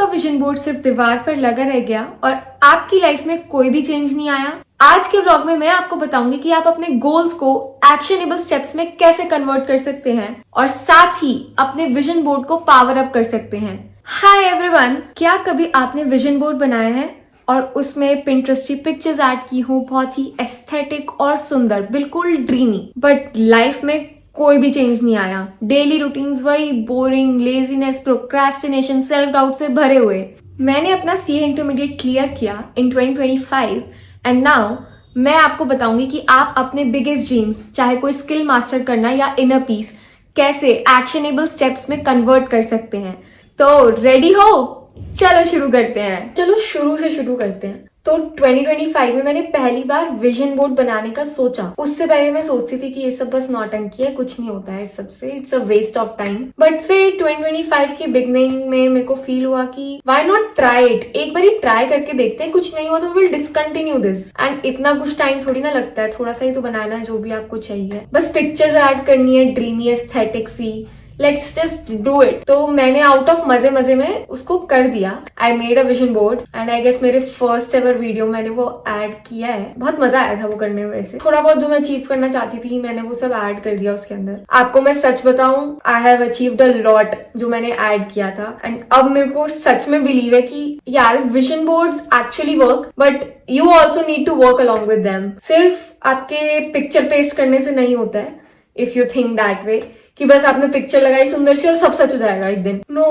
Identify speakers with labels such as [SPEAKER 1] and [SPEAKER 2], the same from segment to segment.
[SPEAKER 1] Vision board सिर्फ दीवार पर लगा रह गया और आपकी लाइफ में कोई भी चेंज नहीं आया? आज के व्लॉग में मैं आपको बताऊंगी कि आप अपने गोल्स को एक्शनेबल स्टेप्स में कैसे कन्वर्ट कर सकते हैं और साथ ही अपने विजन बोर्ड को पावर अप कर सकते हैं। हाय एवरीवन, क्या कभी आपने विजन बोर्ड बनाया है और उसमें पिंटरेस्टी पिक्चर्स ऐड की हो, बहुत ही एस्थेटिक और सुंदर, बिल्कुल ड्रीमी, बट लाइफ में कोई भी चेंज नहीं आया? डेली रूटीन्स वही boring, laziness, procrastination, self doubt से भरे हुए। मैंने अपना सीए इंटरमीडिएट क्लियर किया इन 2025 एंड नाउ मैं आपको बताऊंगी कि आप अपने बिगेस्ट ड्रीम्स, चाहे कोई स्किल मास्टर करना या इनर पीस, कैसे एक्शनेबल स्टेप्स में कन्वर्ट कर सकते हैं। तो रेडी हो? चलो शुरू करते हैं। चलो शुरू से शुरू करते हैं। तो 2025 में मैंने पहली बार विजन बोर्ड बनाने का सोचा। उससे पहले मैं सोचती थी कि ये सब बस नौटंकी है, कुछ नहीं होता है इस सब से, it's a waste of time. But फिर 2025 की बिगनिंग में मेरे को फील हुआ कि व्हाई नॉट ट्राई इट, एक बार ट्राई करके देखते हैं, कुछ नहीं हुआ तो विल डिसकंटिन्यू दिस। एंड इतना कुछ टाइम थोड़ी ना लगता है, थोड़ा सा ही तो बनाना है जो भी आपको चाहिए, बस पिक्चर्स ऐड करनी है, dreamy aesthetic see, let's just do it. तो मैंने आउट ऑफ मजे मजे में उसको कर दिया। I made a vision board and I guess मेरे फर्स्ट एवर वीडियो मैंने वो ऐड किया है। बहुत मजा आया था वो करने में। वैसे थोड़ा बहुत जो मैं अचीव करना चाहती थी मैंने वो सब ऐड कर दिया उसके अंदर। आपको मैं सच बताऊं, I have achieved a lot जो मैंने ऐड किया था। एंड अब मेरे को सच में बिलीव है कि यार vision boards actually work, but you also need to work along with them. सिर्फ आपके पिक्चर पेस्ट करने से नहीं होता है, if you think that way, कि बस आपने पिक्चर लगाई सुंदर सी और सब सच हो जाएगा एक दिन। No,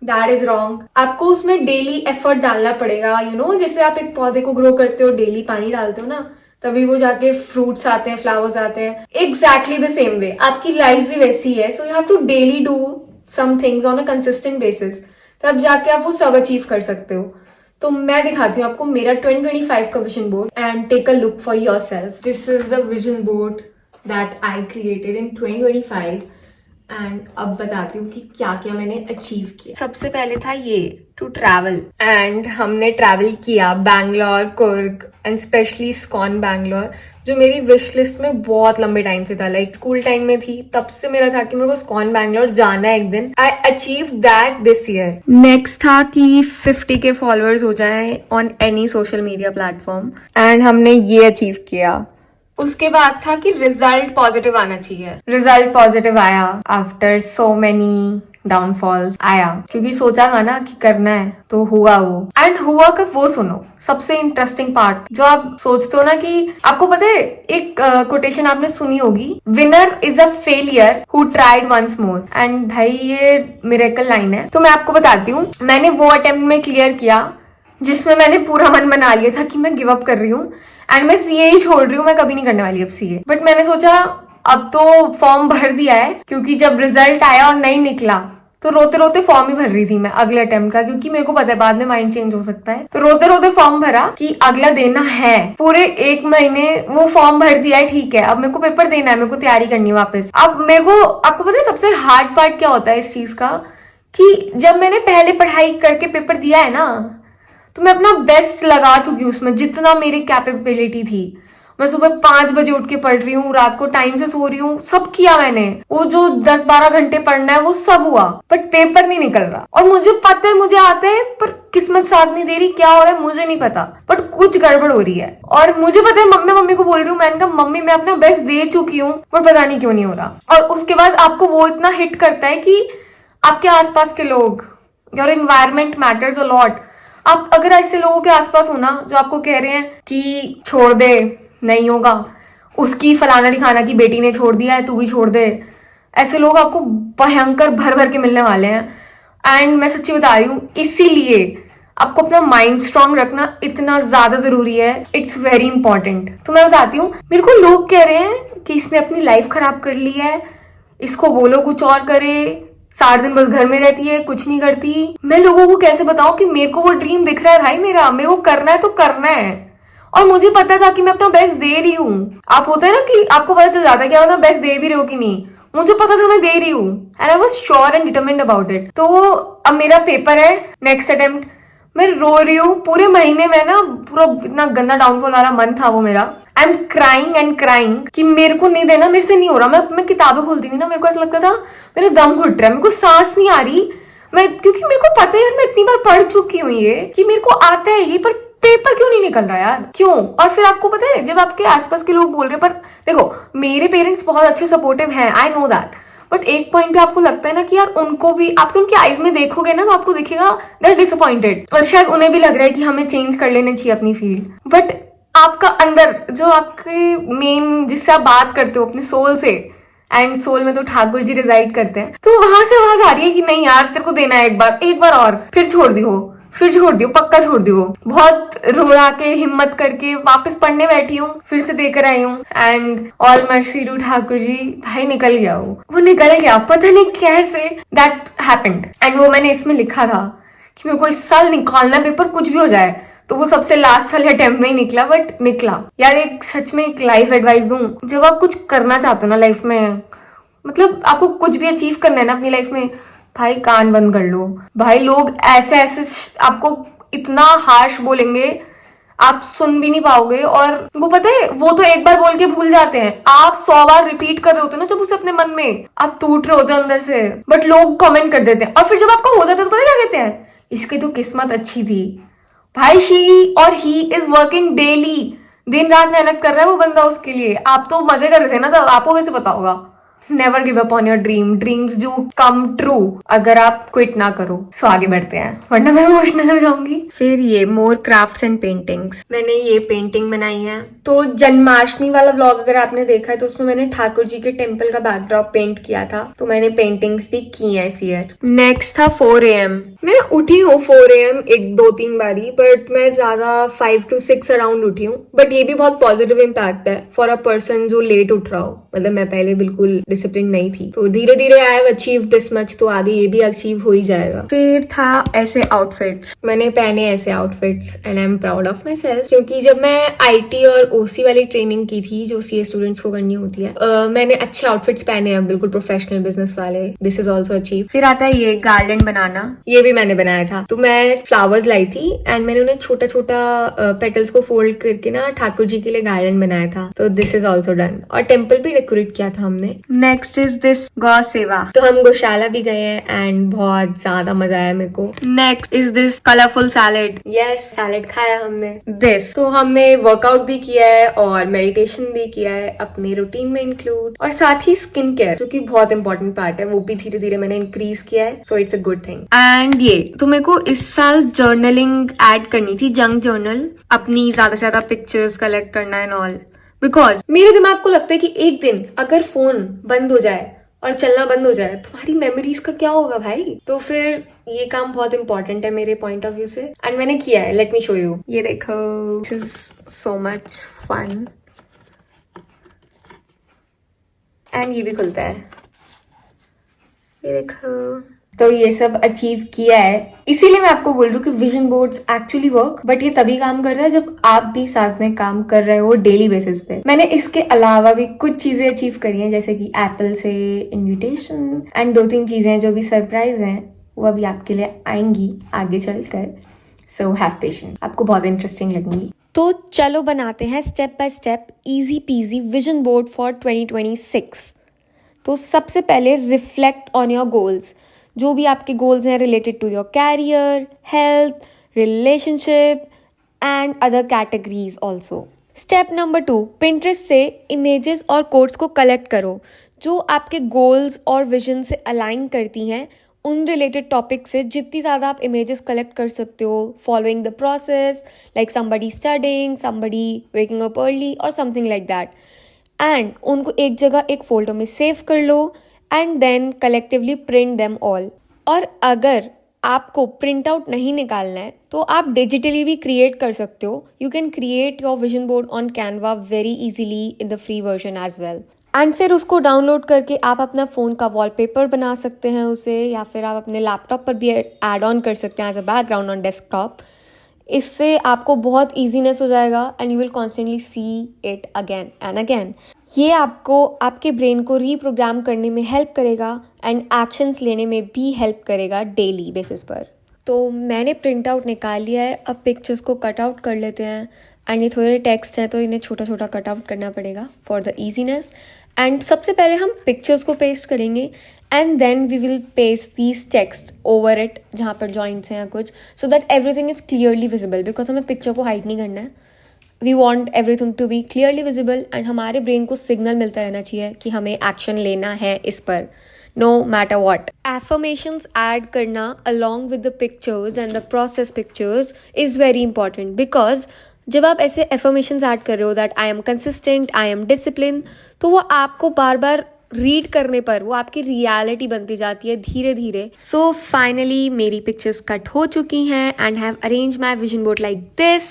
[SPEAKER 1] that is wrong. आपको उसमें डेली एफर्ट डालना पड़ेगा। यू नो, जैसे आप एक पौधे को ग्रो करते हो, डेली पानी डालते हो ना, तभी वो जाके फ्रूट्स आते हैं, फ्लावर्स आते हैं। एग्जैक्टली द सेम वे आपकी लाइफ भी वैसी है। So you have to daily do some things on a consistent basis, तब जाके आप वो सब अचीव कर सकते हो। तो मैं दिखाती हूँ आपको मेरा 2025 का vision board and take a look for yourself. This is the vision board that I created in 2025 and अब बताती हूँ कि क्या क्या मैंने अचीव किया। सबसे पहले था ये, टू ट्रैवल, एंड हमने ट्रैवल किया बैंगलोर, कुर्ग एंड स्पेशली स्कॉन बैंगलोर, जो मेरी विश लिस्ट में बहुत लंबे टाइम से था। लाइक स्कूल टाइम में थी, तब से मेरा था कि मेरे को स्कॉन बैंगलोर जाना है एक दिन। I achieve that this year. Next था कि 50 के फॉलोअर्स हो जाएं on any social media platform, and हमने ये अचीव किया। उसके बाद था कि रिजल्ट पॉजिटिव आना चाहिए। रिजल्ट पॉजिटिव आया आफ्टर सो मेनी डाउनफॉल आया, क्योंकि सोचा था ना कि करना है तो हुआ वो। एंड हुआ कब, वो सुनो। सबसे इंटरेस्टिंग पार्ट, जो आप सोचते हो ना कि आपको पता है, एक कोटेशन आपने सुनी होगी, winner is a failure who tried once more. And भाई ये मिरेकल लाइन है। तो मैं आपको बताती हूँ, मैंने वो अटेम्प्ट में क्लियर किया जिसमें मैंने पूरा मन बना लिया था कि मैं गिव अप कर रही हूँ एंड मैं सीए ही छोड़ रही हूँ, मैं कभी नहीं करने वाली अब सीए। बट मैंने सोचा अब तो फॉर्म भर दिया है, क्योंकि जब रिजल्ट आया और नहीं निकला तो रोते रोते फॉर्म ही भर रही थी मैं अगले अटेम्प्ट का, क्योंकि मेरे को पता है बाद में माइंड चेंज हो सकता है। तो रोते रोते फॉर्म भरा कि अगला देना है। पूरे 1 महीने वो फॉर्म भर दिया है, ठीक है, अब मेरे को पेपर देना है, मेरे को तैयारी करनी है वापस। अब मेरे को, आपको पता है सबसे हार्ड पार्ट क्या होता है इस चीज का, कि जब मैंने पहले पढ़ाई करके पेपर दिया है ना, तो मैं अपना बेस्ट लगा चुकी हूँ उसमें, जितना मेरी कैपेबिलिटी थी। मैं सुबह 5 बजे उठ के पढ़ रही हूँ, रात को टाइम से सो रही हूँ, सब किया मैंने। वो जो 10-12 घंटे पढ़ना है वो सब हुआ, बट पेपर नहीं निकल रहा। और मुझे पता है, मुझे आता है, पर किस्मत साथ नहीं दे रही। क्या हो रहा है मुझे नहीं पता, बट कुछ गड़बड़ हो रही है। और मुझे पता है, मम्मी को बोल रही हूँ, मैंने कहा मम्मी मैं अपना बेस्ट दे चुकी हूँ, पर पता नहीं क्यों नहीं हो रहा। और उसके बाद आपको वो इतना हिट करता है कि आपके आसपास के लोग, your environment matters a lot. आप अगर ऐसे लोगों के आसपास हो ना जो आपको कह रहे हैं कि छोड़ दे, नहीं होगा, उसकी फलाना ठिकाना की बेटी ने छोड़ दिया है, तू भी छोड़ दे, ऐसे लोग आपको भयंकर भर भर के मिलने वाले हैं। एंड मैं सच्ची बता रही हूँ, इसीलिए आपको अपना माइंड स्ट्रांग रखना इतना ज्यादा जरूरी है। It's very important. तो मैं बताती हूँ, मेरे को लोग कह रहे हैं कि इसने अपनी लाइफ खराब कर ली है, इसको बोलो कुछ और करे, सारा दिन बस घर में रहती है, कुछ नहीं करती। मैं लोगों को कैसे बताऊं कि मेरे को वो ड्रीम दिख रहा है भाई, मेरे को करना है तो करना है। और मुझे पता था कि मैं अपना बेस्ट दे रही हूँ। आप होता है ना कि आपको पता चल जाता है कि आप बेस्ट दे भी रहे हो कि नहीं। मुझे पता था मैं दे रही हूँ and I was sure and determined about it. तो अब मेरा पेपर है, नेक्स्ट अटेम्प्ट। मैं रो रही हूँ पूरे महीने में ना, पूरा इतना गंदा डाउनफॉल वाला मन था वो मेरा। I am crying and crying कि मेरे को नहीं देना, मेरे से नहीं हो रहा। मैं किताबें खोलती थी ना, मेरे को ऐसा लगता था मेरा दम घुट रहा है, मेरे को सांस नहीं आ रही। क्योंकि मेरे को पता है यार, मैं इतनी बार पढ़ चुकी हूँ ये कि मेरे को आता है ये, पर पेपर क्यों नहीं निकल रहा यार, क्यों? और फिर आपको पता है जब आपके आसपास के लोग बोल रहे हैं, पर देखो मेरे पेरेंट्स बहुत अच्छे सपोर्टिव हैं, आई नो दैट, बट एक पॉइंट पे आपको लगता है ना कि यार उनको भी, आपके उनके आईज में देखोगे ना तो आपको दिखेगा दे आर डिसअपॉइंटेड, और शायद उन्हें भी लग रहा है कि हमें चेंज कर लेना चाहिए अपनी फील्ड, बट आपका अंदर जो आपके मेन जिससे आप बात करते हो अपने सोल से, एंड सोल में तो ठाकुर जी रिजाइड करते हैं, तो वहां से आवाज आ रही है कि नहीं यार तेरे को देना है एक बार और, फिर छोड़ दियो, पक्का छोड़ दियो। बहुत रो के हिम्मत करके वापस पढ़ने बैठी हूँ, फिर से देकर आई हूँ, and all mercy to Thakur ji, भाई निकल गया वो निकल गया, पता नहीं कैसे दैट हैपेंड। एंड वो मैंने इसमें लिखा था कि मेरे को इस साल निकालना पेपर, कुछ भी हो जाए, तो वो सबसे लास्ट वाले अटेम्प्ट में ही निकला, बट निकला। यार एक सच में एक लाइफ एडवाइस दूं, जब आप कुछ करना चाहते हो ना लाइफ में, मतलब आपको कुछ भी अचीव करना है ना अपनी लाइफ में, भाई कान बंद कर लो। भाई लोग ऐसे आपको इतना हार्श बोलेंगे, आप सुन भी नहीं पाओगे, और वो पता है वो तो एक बार बोल के भूल जाते हैं, आप 100 बार रिपीट कर रहे होते हो ना जब उसे अपने मन में, आप टूट रहे होते हो अंदर से, बट लोग कमेंट कर देते हैं, और फिर जब आपका हो जाता है तो पता क्या कहते हैं, इसकी तो किस्मत अच्छी थी। भाई शी और ही इज वर्किंग डेली, दिन रात मेहनत कर रहा है वो बंदा उसके लिए, आप तो मजे कर रहे थे ना, तब आपको कैसे पता होगा। Never give up on your dreams do come true, अगर आप क्विट ना करो। सो आगे बढ़ते हैं वरना मैं इमोशनल हो जाऊंगी। फिर ये मोर क्राफ्ट्स एंड पेंटिंग्स, मैंने ये पेंटिंग बनाई है। तो जन्माष्टमी वाला व्लॉग अगर आपने देखा है तो उसमें मैंने ठाकुर जी के टेम्पल का बैकड्रॉप पेंट किया था, तो मैंने पेंटिंग्स भी की है इस ईयर। नेक्स्ट था 4 AM। मैं उठी हूँ 4 AM 1-2-3 बारी, बट मैं ज्यादा 5 to 6 अराउंड उठी हूँ, बट ये भी बहुत पॉजिटिव इम्पैक्ट है फॉर अ पर्सन जो लेट उठ रहा हो। मतलब मैं पहले बिल्कुल डिसिप्लिन नहीं थी, तो धीरे धीरे I have achieve this much, तो आगे ये भी अचीव हो ही जाएगा। फिर था ऐसे आउटफिट्स, मैंने पहने ऐसे outfits and I am proud of my self, क्योंकि जब मैं IT और OC वाली ट्रेनिंग की थी जो CA स्टूडेंट्स को करनी होती है, मैंने अच्छे आउटफिट्स पहने हैं, बिल्कुल प्रोफेशनल बिजनेस वाले। This is also achieve. फिर आता है ये गार्लैंड बनाना, ये भी मैंने बनाया था। तो मैं फ्लावर्स लाई थी एंड मैंने उन्हें छोटा छोटा पेटल्स को फोल्ड करके ना ठाकुर जी के लिए गार्लैंड बनाया था, तो दिस इज ऑल्सो डन। और टेम्पल भी डेकोरेट किया था हमने। नेक्स्ट इज दिस गौ सेवा, तो हम गौशाला भी गए हैं एंड बहुत ज्यादा मजा आया मेरे को। Next is this colourful salad, yes salad खाया हमने। दिस, तो हमने वर्कआउट भी किया है और मेडिटेशन भी किया है अपने रूटीन में इंक्लूड, और साथ ही स्किन केयर जो कि बहुत इंपॉर्टेंट पार्ट है, वो भी धीरे धीरे मैंने इंक्रीज किया है, so it's a good thing. And ये तो मेरे को इस साल जर्नलिंग ऐड करनी थी, जंक जर्नल, अपनी ज्यादा से ज्यादा पिक्चर्स कलेक्ट करना एंड ऑल, बिकॉज मेरे दिमाग को लगता है कि एक दिन अगर फोन बंद हो जाए और चलना बंद हो जाए, तुम्हारी मेमोरीज का क्या होगा भाई। तो फिर ये काम बहुत इंपॉर्टेंट है मेरे पॉइंट ऑफ व्यू से, एंड मैंने किया है। लेट मी शो यू, ये देखो, this is so much fun, and ये भी खुलता है, ये देखो। तो ये सब अचीव किया है, इसीलिए मैं आपको बोल रही हूँ कि vision boards actually work, but ये तभी काम करता है जब आप भी साथ में काम कर रहे हो डेली बेसिस पे। मैंने इसके अलावा भी कुछ चीजें अचीव करी हैं, जैसे कि एप्पल से इन्विटेशन, एंड 2-3 चीजें जो भी सरप्राइज हैं वो अभी आपके लिए आएंगी आगे चलकर, सो हैव पेशेंस, आपको बहुत इंटरेस्टिंग लगेंगी। तो चलो बनाते हैं step by step easy PG vision board for 2026। तो सबसे पहले रिफ्लेक्ट ऑन योर गोल्स, जो भी आपके गोल्स हैं related to your career, health, relationship and other categories also. Step number 2, Pinterest से इमेजेस और कोट्स को कलेक्ट करो जो आपके गोल्स और विजन से अलाइन करती हैं। उन रिलेटेड टॉपिक से जितनी ज़्यादा आप इमेजेस कलेक्ट कर सकते हो, following the process, like somebody studying, somebody waking up early और समथिंग लाइक दैट, एंड उनको एक जगह एक फोल्डर में सेव कर लो and then collectively print them all. और अगर आपको प्रिंट आउट नहीं निकालना है तो आप डिजिटली भी क्रिएट कर सकते हो। You can create your vision board on Canva very easily in the free version as well, and फिर उसको डाउनलोड करके आप अपना फ़ोन का वॉलपेपर बना सकते हैं उसे, या फिर आप अपने लैपटॉप पर भी ऐड ऑन कर सकते हैं as a background on desktop. इससे आपको बहुत ईजीनेस हो जाएगा and you will constantly see it again and again. ये आपको आपके ब्रेन को रीप्रोग्राम करने में हेल्प करेगा एंड एक्शंस लेने में भी हेल्प करेगा डेली बेसिस पर। तो मैंने प्रिंट आउट निकाल लिया है, अब पिक्चर्स को कट आउट कर लेते हैं। एंड ये थोड़े टेक्स्ट हैं तो इन्हें छोटा छोटा कट आउट करना पड़ेगा फॉर द ईजीनेस। एंड सबसे पहले हम पिक्चर्स को पेस्ट करेंगे and then we will paste these text over it जहाँ पर जॉइंट्स हैं या कुछ, so that everything is clearly visible, because हमें पिक्चर को हाइड नहीं करना है. We want everything to be clearly visible and हमारे ब्रेन को सिग्नल मिलता रहना चाहिए कि हमें एक्शन लेना है इस पर, no matter what. Affirmations add करना along with the pictures and the process pictures is very important, because जब आप ऐसे एफर्मेशंस ऐड कर रहे हो that I am consistent, I am discipline, तो वो आपको बार बार रीड करने पर वो आपकी रियलिटी बनती जाती है धीरे धीरे. सो फाइनली मेरी पिक्चर्स कट हो चुकी हैं and have arrange my vision board like this.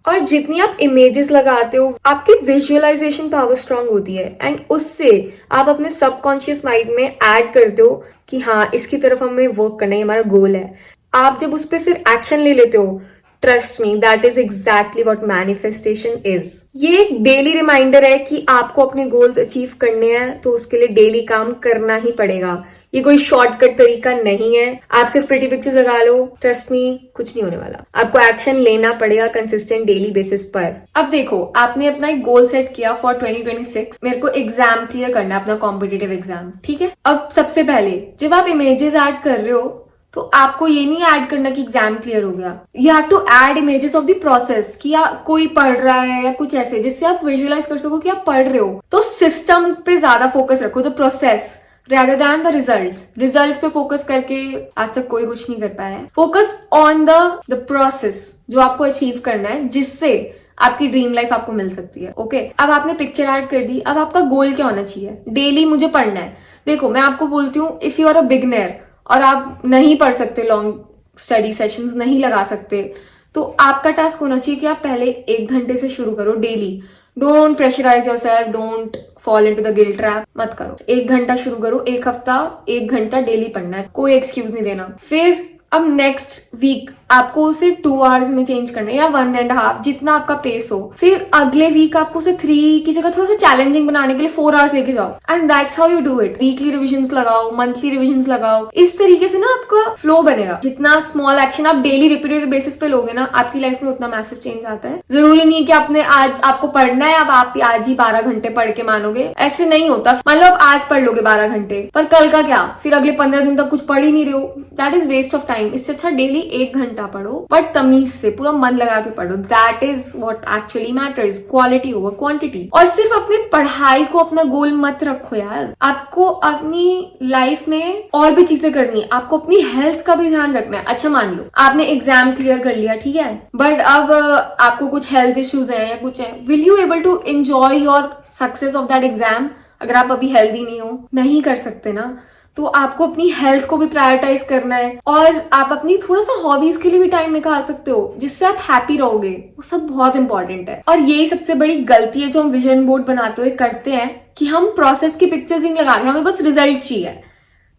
[SPEAKER 1] और जितनी आप इमेजेस लगाते हो आपकी विजुअलाइजेशन पावर स्ट्रांग होती है एंड उससे आप अपने सबकॉन्शियस माइंड में ऐड करते हो कि हाँ इसकी तरफ हमें वर्क करना है, हमारा गोल है. आप जब उस पर फिर एक्शन ले लेते हो, trust me that is exactly what manifestation is. ये एक डेली रिमाइंडर है कि आपको अपने गोल्स अचीव करने हैं तो उसके लिए डेली काम करना ही पड़ेगा. ये कोई शॉर्टकट तरीका नहीं है. आप सिर्फ प्रिटी पिक्चर्स लगा लो, ट्रस्ट मी कुछ नहीं होने वाला. आपको एक्शन लेना पड़ेगा कंसिस्टेंट डेली बेसिस पर. अब देखो आपने अपना एक गोल सेट किया फॉर 2026, मेरे को एग्जाम क्लियर करना है, अपना कॉम्पिटिटिव एग्जाम, ठीक है. अब सबसे पहले जब आप इमेजेस ऐड कर रहे हो तो आपको ये नहीं ऐड करना कि एग्जाम क्लियर हो गया. You have to add images of the process कि कोई पढ़ रहा है या कुछ ऐसे, जिससे आप विजुअलाइज कर सको कि आप पढ़ रहे हो. तो सिस्टम पे ज्यादा फोकस रखो, the process rather than the results पे फोकस करके आज तक कोई कुछ नहीं कर पाया है. फोकस ऑन द प्रोसेस जो आपको अचीव करना है, जिससे आपकी ड्रीम लाइफ आपको मिल सकती है. ओके अब आपने पिक्चर ऐड कर दी, अब आपका गोल क्या होना चाहिए? डेली मुझे पढ़ना है. देखो मैं आपको बोलती हूँ, if you are a beginner और आप नहीं पढ़ सकते, लॉन्ग स्टडी सेशंस नहीं लगा सकते, तो आपका टास्क होना चाहिए कि आप पहले 1 घंटे से शुरू करो daily. Don't pressurise yourself, don't fall into the guilt trap, मत करो. 1 घंटा शुरू करो, 1 हफ्ता 1 घंटा डेली पढ़ना है, कोई एक्सक्यूज नहीं देना. फिर अब नेक्स्ट वीक आपको उसे 2 आवर्स में चेंज करना है या 1.5, जितना आपका पेस हो. फिर अगले वीक आपको उसे 3 की जगह थोड़ा सा चैलेंजिंग बनाने के लिए 4 आवर्स लेके जाओ. And that's how you do it. Weekly revisions लगाओ, मंथली रिविजन्स लगाओ. इस तरीके से ना आपका फ्लो बनेगा. जितना स्मॉल एक्शन आप डेली रिपीटेड बेसिस पे लोगे ना, आपकी लाइफ में उतना मैसिव चेंज आता है. जरूरी नहीं है कि आपने आज आपको पढ़ना है, अब आप आज ही 12 घंटे पढ़ के मानोगे, ऐसे नहीं होता. मान लो आप आज पढ़ लोगे 12 घंटे, पर कल का क्या? फिर अगले 15 दिन तक कुछ पढ़ ही नहीं रहे हो. That is waste of time. इससे अच्छा डेली 1 घंटा पढ़ो, बट तमीज से पूरा मन लगा के पढ़ो. That is what actually matters, quality over quantity. और सिर्फ अपनी पढ़ाई को अपना गोल मत रखो यार. आपको अपनी लाइफ में और भी चीजें करनी है. आपको अपनी हेल्थ का भी ध्यान रखना है. अच्छा मान लो आपने एग्जाम क्लियर कर लिया, ठीक है, बट अब आपको कुछ हेल्थ इश्यूज हैं या कुछ है. Will you able to enjoy your success of that exam अगर आप अभी हेल्दी नहीं हो? नहीं कर सकते ना. तो आपको अपनी हेल्थ को भी प्रायोरिटाइज करना है और आप अपनी थोड़ा सा हॉबीज के लिए भी टाइम निकाल सकते हो, जिससे आप हैप्पी रहोगे. वो सब बहुत इंपॉर्टेंट है. और यही सबसे बड़ी गलती है जो हम विजन बोर्ड बनाते हुए करते हैं कि हम प्रोसेस की पिक्चर्स ही लगा रहे हैं, हमें बस रिजल्ट चाहिए.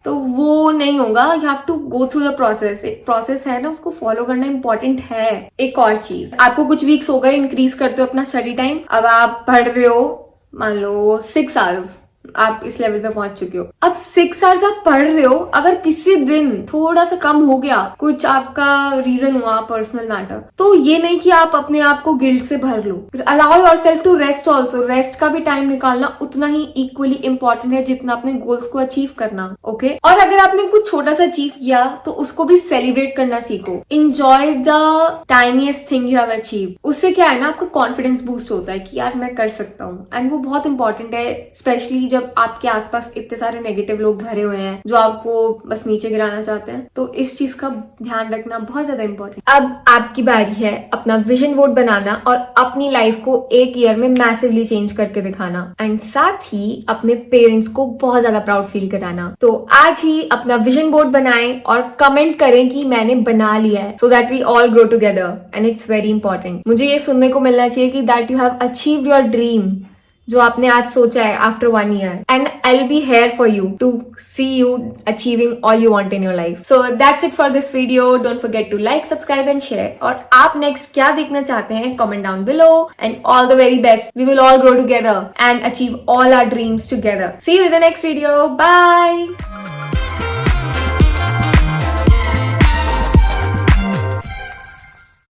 [SPEAKER 1] तो वो नहीं होगा. You have to go through the process. एक प्रोसेस है ना, उसको फॉलो करना इंपॉर्टेंट है. एक और चीज, आपको कुछ वीक्स हो गए इंक्रीज करते हो अपना स्टडी टाइम. अब आप पढ़ रहे हो मान लो 6 आवर्स, आप इस लेवल पे पहुंच चुके हो. अब 6 आवर्स आप पढ़ रहे हो, अगर किसी दिन थोड़ा सा कम हो गया, कुछ आपका रीजन हुआ, पर्सनल मैटर, तो ये नहीं कि आप अपने आप को गिल्ट से भर लो. Allow yourself to rest also. Rest का भी टाइम निकालना उतना ही इक्वली इंपॉर्टेंट है जितना अपने गोल्स को अचीव करना. ओके और अगर आपने कुछ छोटा सा अचीव किया तो उसको भी सेलिब्रेट करना सीखो. Enjoy the tiniest thing you have achieve. उससे क्या है ना, आपका कॉन्फिडेंस बूस्ट होता है कि यार मैं कर सकता हूँ. एंड वो बहुत इंपॉर्टेंट है, स्पेशली जब आपके आसपास इतने सारे नेगेटिव लोग भरे हुए हैं जो आपको बस नीचे गिराना चाहते हैं. तो इस चीज का ध्यान रखना बहुत ज्यादा इंपॉर्टेंट. अब आपकी बारी है अपना विजन बोर्ड बनाना और अपनी लाइफ को 1 ईयर में मैसिवली चेंज करके दिखाना एंड साथ ही अपने पेरेंट्स को बहुत ज्यादा प्राउड फील कराना. तो आज ही अपना विजन बोर्ड बनाएं और कमेंट करें कि मैंने बना लिया है, so that we all grow together. And it's very important. मुझे ये सुनने को मिलना चाहिए कि that you have achieved your dream, जो आपने आज सोचा है after 1 year. And I will be here for you to see you achieving all you want in your life. So that's it for this video. Don't forget to like, subscribe and share. और आप next क्या देखना चाहते हैं comment down below. And all the very best. We will all grow together and achieve all our dreams together. See you in the next video. Bye.